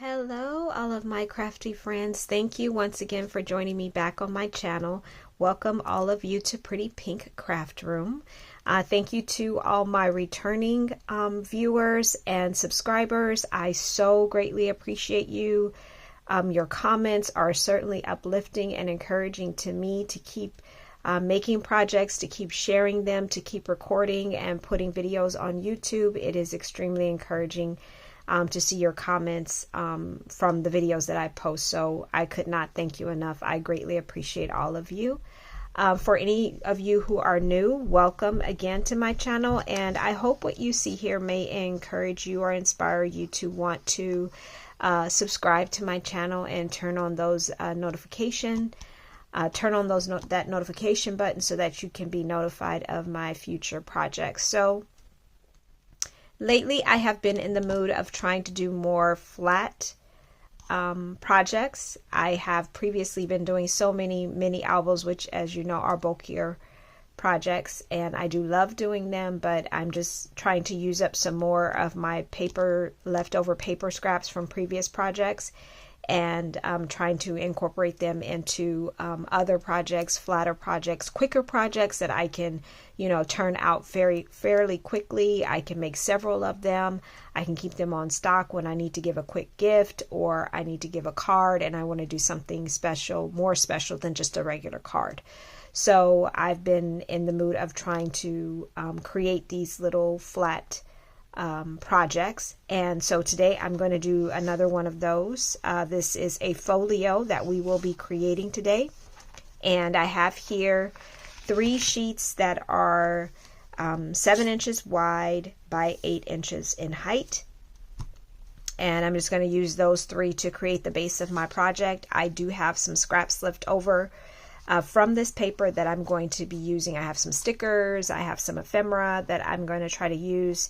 Hello, all of my crafty friends. Thank you once again for joining me back on my channel. Welcome all of you to Pretty Pink Craft Room. Thank you to all my returning viewers and subscribers. I so greatly appreciate you. Your comments are certainly uplifting and encouraging to me to keep making projects, to keep sharing them, to keep recording and putting videos on YouTube. It is extremely encouraging to see your comments from the videos that I post. So I could not thank you enough. I greatly appreciate all of you. For any of you who are new, welcome again to my channel. And I hope what you see here may encourage you or inspire you to want to subscribe to my channel and turn on those that notification button so that you can be notified of my future projects. So lately, I have been in the mood of trying to do more flat projects. I have previously been doing so many mini albums, which, as you know, are bulkier projects, and I do love doing them, but I'm just trying to use up some more of my leftover paper scraps from previous projects, and I'm trying to incorporate them into other projects, flatter projects, quicker projects that I can, turn out fairly quickly. I can make several of them. I can keep them on stock when I need to give a quick gift or I need to give a card and I want to do something special, more special than just a regular card. So I've been in the mood of trying to create these little flat projects, and so today I'm going to do another one of those. This is a folio that we will be creating today, and I have here 3 sheets that are 7 inches wide by 8 inches in height, and I'm just going to use those 3 to create the base of my project. I do have some scraps left over from this paper that I'm going to be using. I have some stickers, I have some ephemera that I'm going to try to use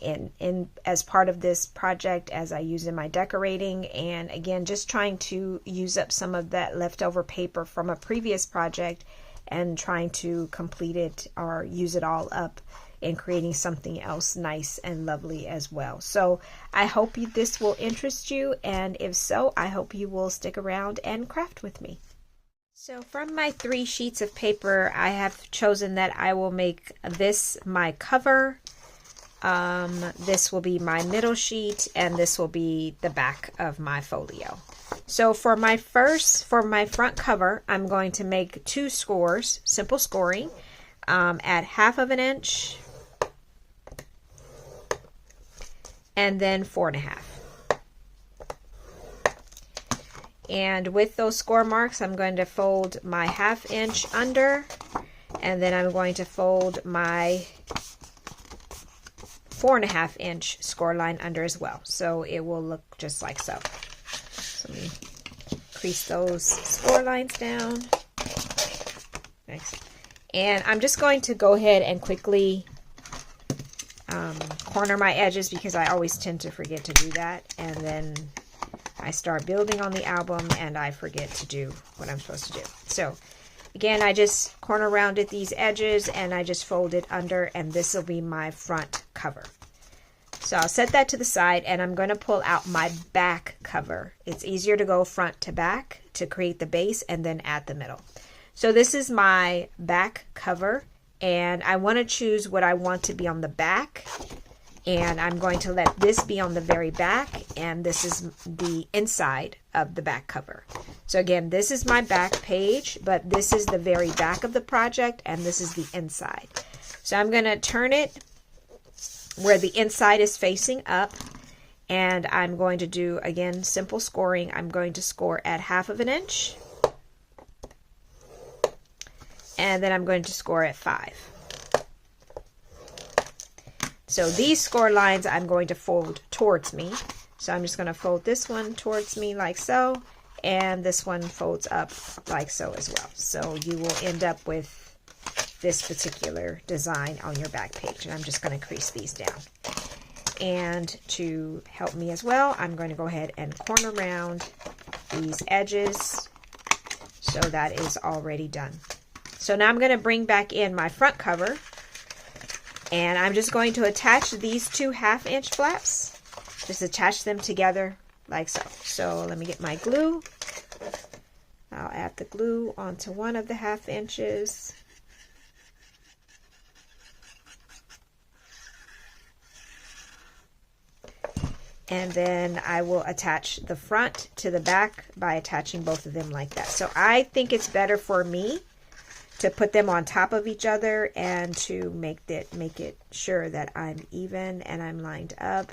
in as part of this project as I use in my decorating, and again just trying to use up some of that leftover paper from a previous project and trying to complete it or use it all up in creating something else nice and lovely as well. So I hope this will interest you, and if so, I hope you will stick around and craft with me. So from my 3 sheets of paper, I have chosen that I will make this my cover. This will be my middle sheet, and this will be the back of my folio. So for my front cover, I'm going to make 2 scores, simple scoring, at 1/2 inch and then 4.5. And with those score marks, I'm going to fold my 1/2 inch under, and then I'm going to fold my 4.5 inch score line under as well. So it will look just like so. So let me crease those score lines down. Nice. And I'm just going to go ahead and quickly corner my edges because I always tend to forget to do that. And then I start building on the album and I forget to do what I'm supposed to do. So again, I just corner rounded these edges and I just fold it under, and this will be my front cover. So I'll set that to the side, and I'm going to pull out my back cover. It's easier to go front to back to create the base and then add the middle. So this is my back cover, and I want to choose what I want to be on the back, and I'm going to let this be on the very back, and this is the inside of the back cover. So again, this is my back page, but this is the very back of the project, and this is the inside. So I'm going to turn it where the inside is facing up, and I'm going to do, again, simple scoring. I'm going to score at 1/2 inch, and then I'm going to score at 5. So these score lines I'm going to fold towards me. So I'm just going to fold this one towards me like so, and this one folds up like so as well. So you will end up with this particular design on your back page, and I'm just going to crease these down. And to help me as well, I'm going to go ahead and corner round these edges, so that is already done. So now I'm going to bring back in my front cover, and I'm just going to attach these 2 1/2 inch flaps, just attach them together like so. So let me get my glue. I'll add the glue onto one of the 1/2 inches. And then I will attach the front to the back by attaching both of them like that. So I think it's better for me to put them on top of each other and to make it sure that I'm even and I'm lined up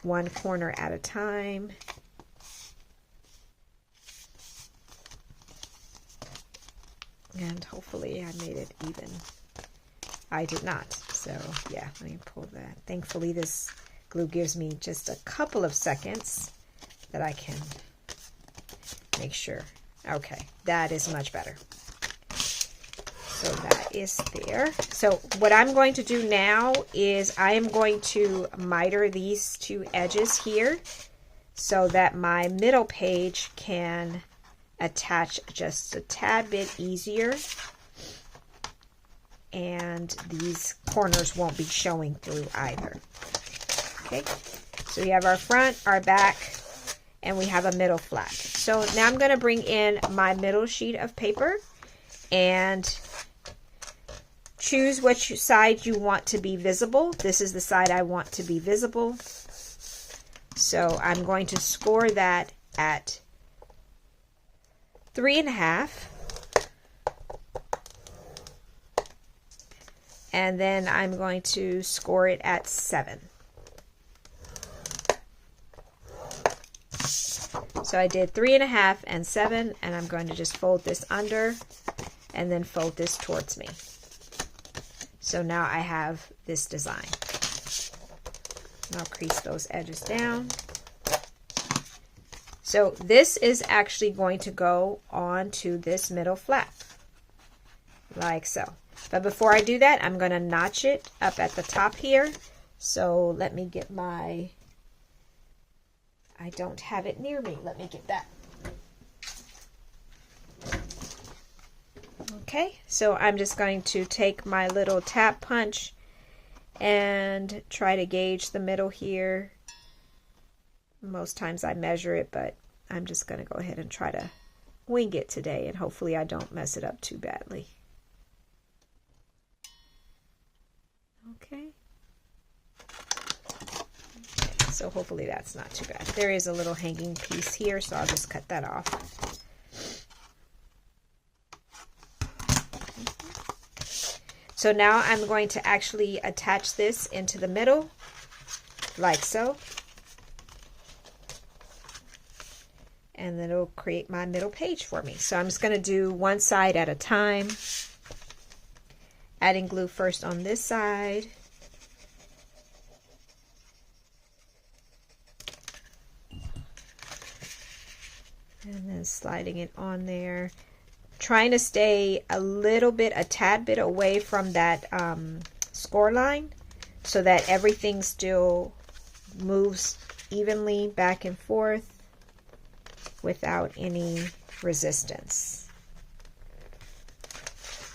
one corner at a time. And hopefully I made it even. I did not. So yeah, let me pull that. Thankfully this glue gives me just a couple of seconds that I can make sure. Okay, that is much better. So that is there. So what I'm going to do now is I am going to miter these 2 edges here so that my middle page can attach just a tad bit easier, and these corners won't be showing through either. Okay, so we have our front, our back, and we have a middle flap. So now I'm going to bring in my middle sheet of paper and choose which side you want to be visible. This is the side I want to be visible. So I'm going to score that at 3.5. And then I'm going to score it at 7. So I did 3.5 and 7, and I'm going to just fold this under and then fold this towards me. So now I have this design. I'll crease those edges down. So this is actually going to go onto this middle flap, like so. But before I do that, I'm going to notch it up at the top here. So let me get my, I don't have it near me. Let me get that. Okay, so I'm just going to take my little tap punch and try to gauge the middle here. Most times I measure it, but I'm just going to go ahead and try to wing it today, and hopefully I don't mess it up too badly. Okay. So hopefully that's not too bad. There is a little hanging piece here, so I'll just cut that off. So now I'm going to actually attach this into the middle, like so. And then it'll create my middle page for me. So I'm just going to do one side at a time. Adding glue first on this side. And then sliding it on there. Trying to stay a tad bit away from that score line so that everything still moves evenly back and forth without any resistance.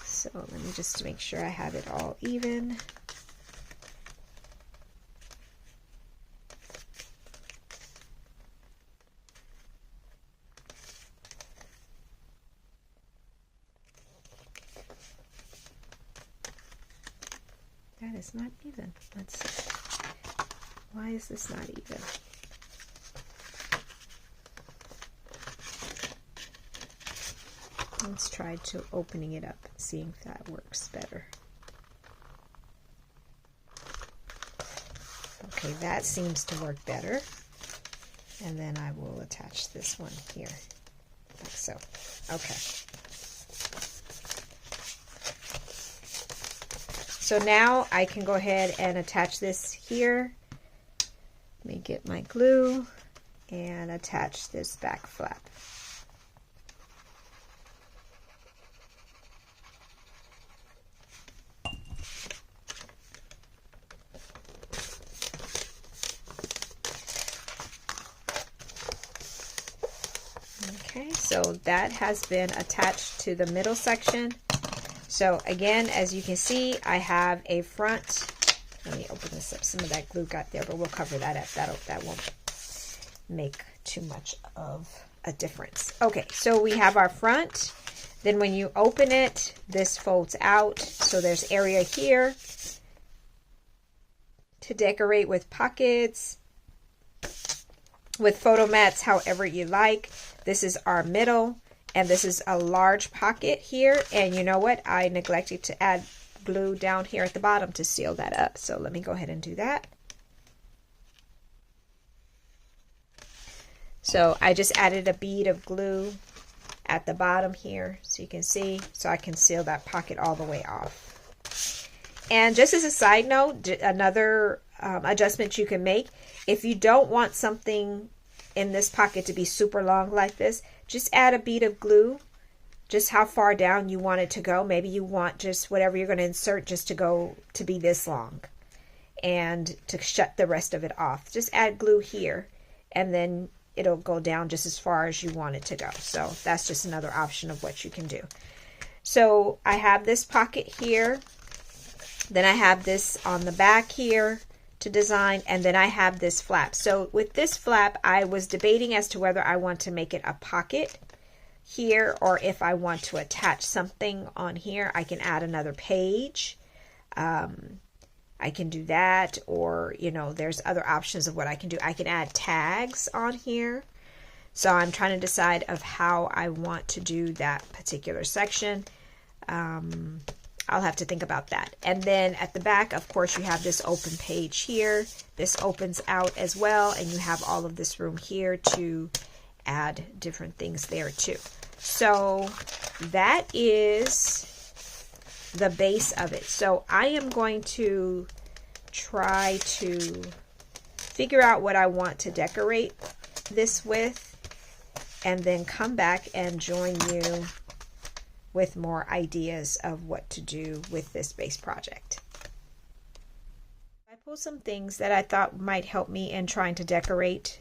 So let me just make sure I have it all even. That is not even. Let's see. Why is this not even? Let's try to opening it up and seeing if that works better. Okay, that seems to work better. And then I will attach this one here, like so. Okay. So now I can go ahead and attach this here. Let me get my glue and attach this back flap. Okay, so that has been attached to the middle section. So again, as you can see, I have a front. Let me open this up. Some of that glue got there, but we'll cover that up. That won't make too much of a difference. Okay, so we have our front. Then when you open it, this folds out. So there's area here to decorate with pockets, with photo mats, however you like. This is our middle, and this is a large pocket here. And you know what? I neglected to add glue down here at the bottom to seal that up. So let me go ahead and do that. So I just added a bead of glue at the bottom here, so you can see, so I can seal that pocket all the way off. And just as a side note, another adjustment you can make, if you don't want something in this pocket to be super long like this, just add a bead of glue, just how far down you want it to go. Maybe you want just whatever you're going to insert just to go to be this long, and to shut the rest of it off. Just add glue here, and then it'll go down just as far as you want it to go. So that's just another option of what you can do. So I have this pocket here, then I have this on the back here to design, and then I have this flap. So with this flap, I was debating as to whether I want to make it a pocket here, or if I want to attach something on here. I can add another page. I can do that, or, you know, there's other options of what I can do. I can add tags on here. So I'm trying to decide of how I want to do that particular section. I'll have to think about that. And then at the back, of course, you have this open page here. This opens out as well, and you have all of this room here to add different things there too. So that is the base of it. So I am going to try to figure out what I want to decorate this with, and then come back and join you with more ideas of what to do with this base project. I pulled some things that I thought might help me in trying to decorate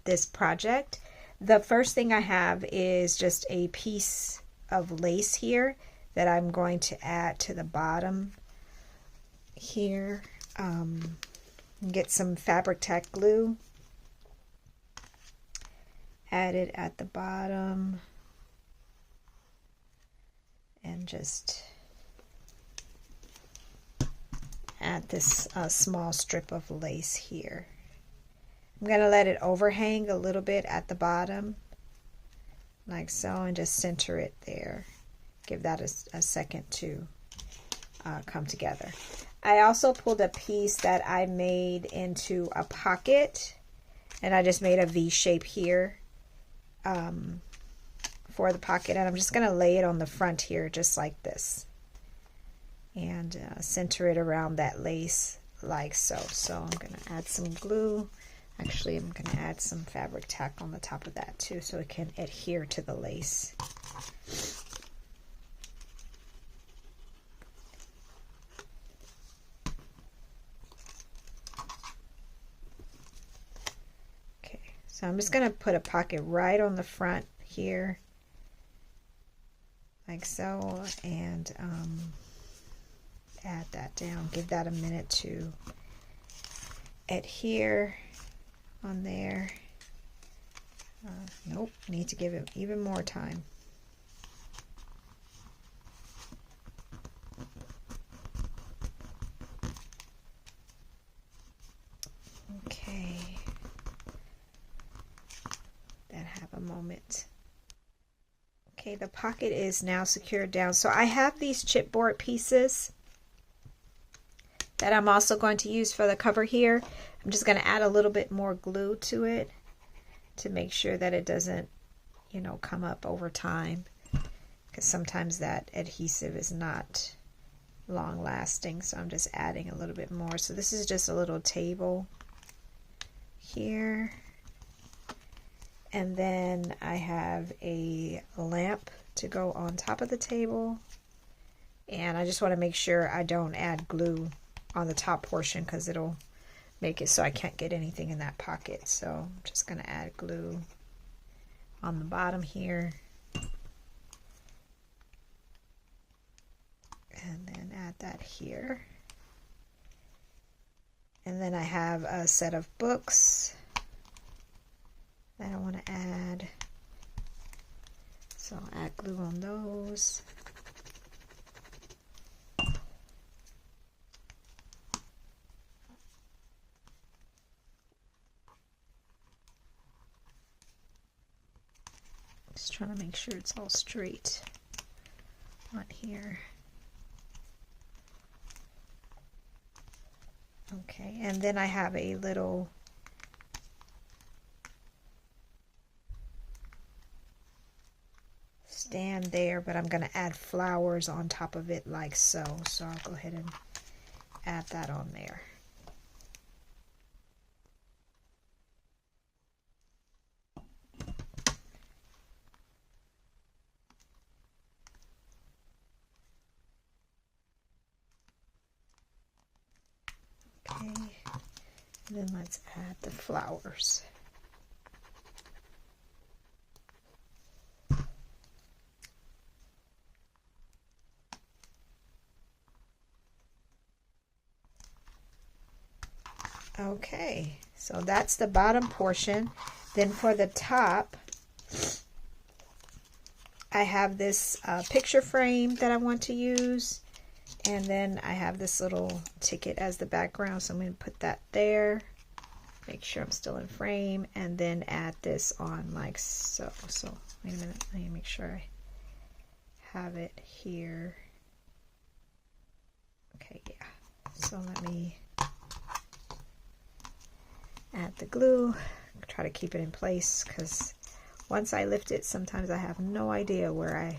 this project. The first thing I have is just a piece of lace here that I'm going to add to the bottom here. Get some fabric tack glue, add it at the bottom, and just add this small strip of lace here. I'm going to let it overhang a little bit at the bottom, like so, and just center it there. Give that a second to come together. I also pulled a piece that I made into a pocket, and I just made a V shape here for the pocket, and I'm just going to lay it on the front here just like this, and center it around that lace like so. So I'm going to add some glue. Actually, I'm going to add some fabric tack on the top of that too, so it can adhere to the lace. So I'm just going to put a pocket right on the front here, like so, and add that down. Give that a minute to adhere on there. Nope, need to give it even more time. Okay. Have a moment. Okay, the pocket is now secured down. So I have these chipboard pieces that I'm also going to use for the cover here. I'm just going to add a little bit more glue to it to make sure that it doesn't, you know, come up over time, because sometimes that adhesive is not long lasting. So I'm just adding a little bit more. So this is just a little table here. And then I have a lamp to go on top of the table. And I just want to make sure I don't add glue on the top portion, because it'll make it so I can't get anything in that pocket. So I'm just going to add glue on the bottom here. And then add that here. And then I have a set of books add, so I'll add glue on those. Just trying to make sure it's all straight on here. Okay, and then I have a little stand there, but I'm going to add flowers on top of it like so. So I'll go ahead and add that on there. Okay, and then let's add the flowers. Okay, so that's the bottom portion. Then for the top, I have this picture frame that I want to use. And then I have this little ticket as the background, so I'm going to put that there. Make sure I'm still in frame, and then add this on like so. So wait a minute, let me make sure I have it here. Okay, yeah. So let me add the glue. Try to keep it in place, because once I lift it, sometimes I have no idea where I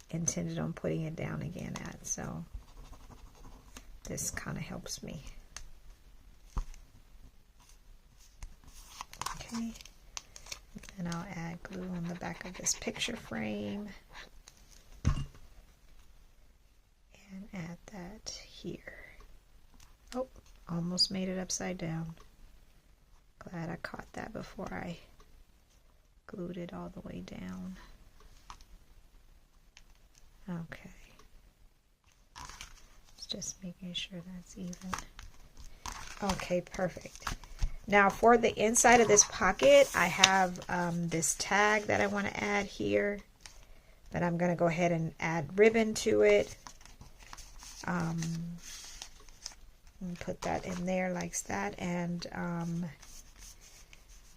intended on putting it down again at. So this kind of helps me. Okay, and I'll add glue on the back of this picture frame and add that here. Oh, almost made it upside down. Glad I caught that before I glued it all the way down. Okay. Just making sure that's even. Okay, perfect. Now for the inside of this pocket, I have this tag that I want to add here, but I'm going to go ahead and add ribbon to it. And put that in there like that, and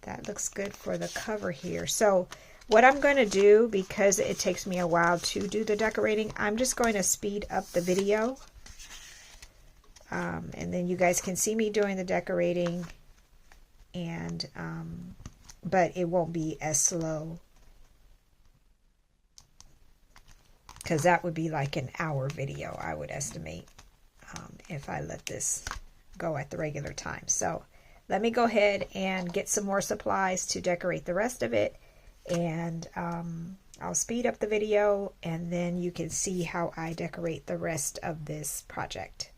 that looks good for the cover here. So what I'm going to do, because it takes me a while to do the decorating, I'm just going to speed up the video. And then you guys can see me doing the decorating, and but it won't be as slow, because that would be like an hour video, I would estimate, if I let this go at the regular time. So let me go ahead and get some more supplies to decorate the rest of it, and I'll speed up the video, and then you can see how I decorate the rest of this project.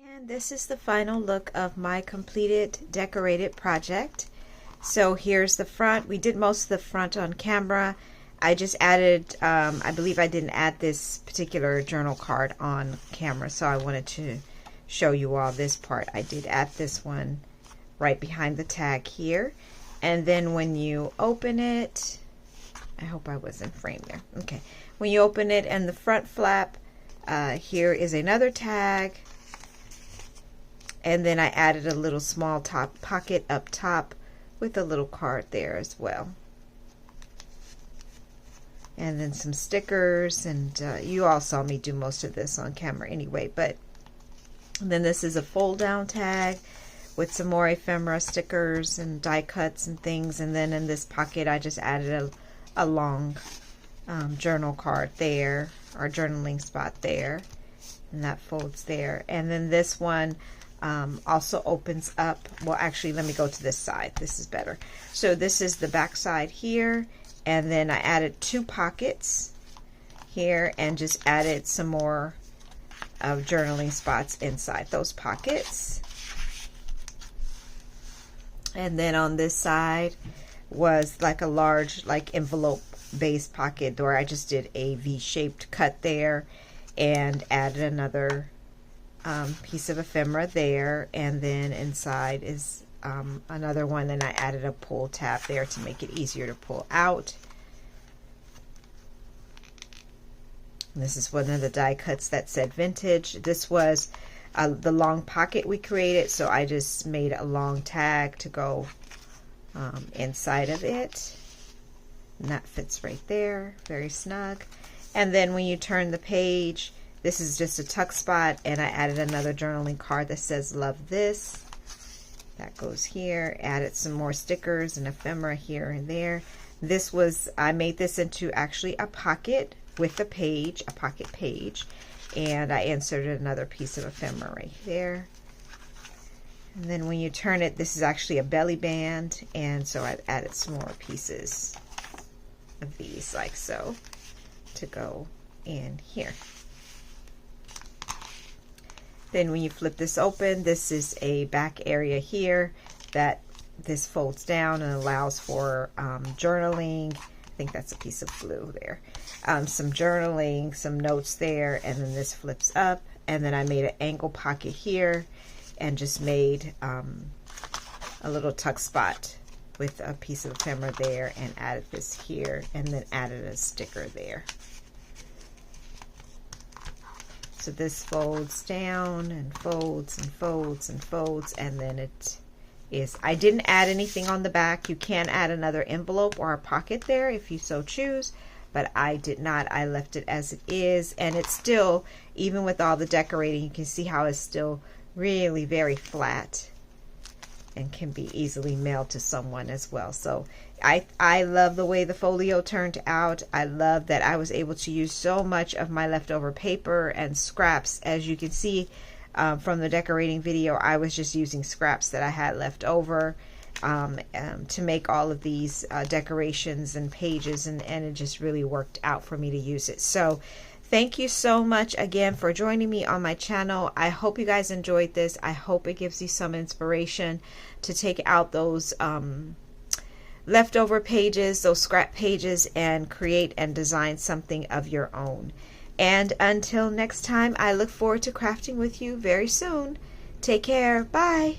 And this is the final look of my completed decorated project. So here's the front. We did most of the front on camera. I just added, I believe I didn't add this particular journal card on camera, so I wanted to show you all this part. I did add this one right behind the tag here. And then when you open it, I hope I was in frame there. Okay. When you open it and the front flap, here is another tag. And then I added a little small top pocket up top with a little card there as well. And then some stickers, and you all saw me do most of this on camera anyway, but then this is a fold down tag with some more ephemera stickers and die cuts and things. And then in this pocket I just added a long journal card there, or journaling spot there, and that folds there. And then this one also opens up. Well, actually, let me go to this side. This is better. So this is the back side here, and then I added 2 pockets here and just added some more of journaling spots inside those pockets. And then on this side was like a large envelope base pocket where I just did a V-shaped cut there and added another piece of ephemera there, and then inside is another one, and I added a pull tab there to make it easier to pull out. And this is one of the die cuts that said vintage. This was the long pocket we created, so I just made a long tag to go inside of it, and that fits right there, very snug. And then when you turn the page, this is just a tuck spot, and I added another journaling card that says love this. That goes here. Added some more stickers and ephemera here and there. This was, I made this into actually a pocket with a page, a pocket page, and I inserted another piece of ephemera right there. And then when you turn it, this is actually a belly band, and so I've added some more pieces of these like so to go in here. Then when you flip this open, this is a back area here that this folds down and allows for journaling. I think that's a piece of glue there. Some journaling, some notes there, and then this flips up. And then I made an angle pocket here and just made a little tuck spot with a piece of ephemera there, and added this here, and then added a sticker there. So this folds down and folds and folds and folds, and then it is, I didn't add anything on the back. You can add another envelope or a pocket there if you so choose, but I did not. I left it as it is, and it's still, even with all the decorating, you can see how it's still really very flat and can be easily mailed to someone as well. So I love the way the folio turned out. I love that I was able to use so much of my leftover paper and scraps. As you can see from the decorating video, I was just using scraps that I had left over to make all of these decorations and pages, and it just really worked out for me to use it. So thank you so much again for joining me on my channel. I hope you guys enjoyed this. I hope it gives you some inspiration to take out those leftover pages, those scrap pages, and create and design something of your own. And until next time, I look forward to crafting with you very soon. Take care. Bye.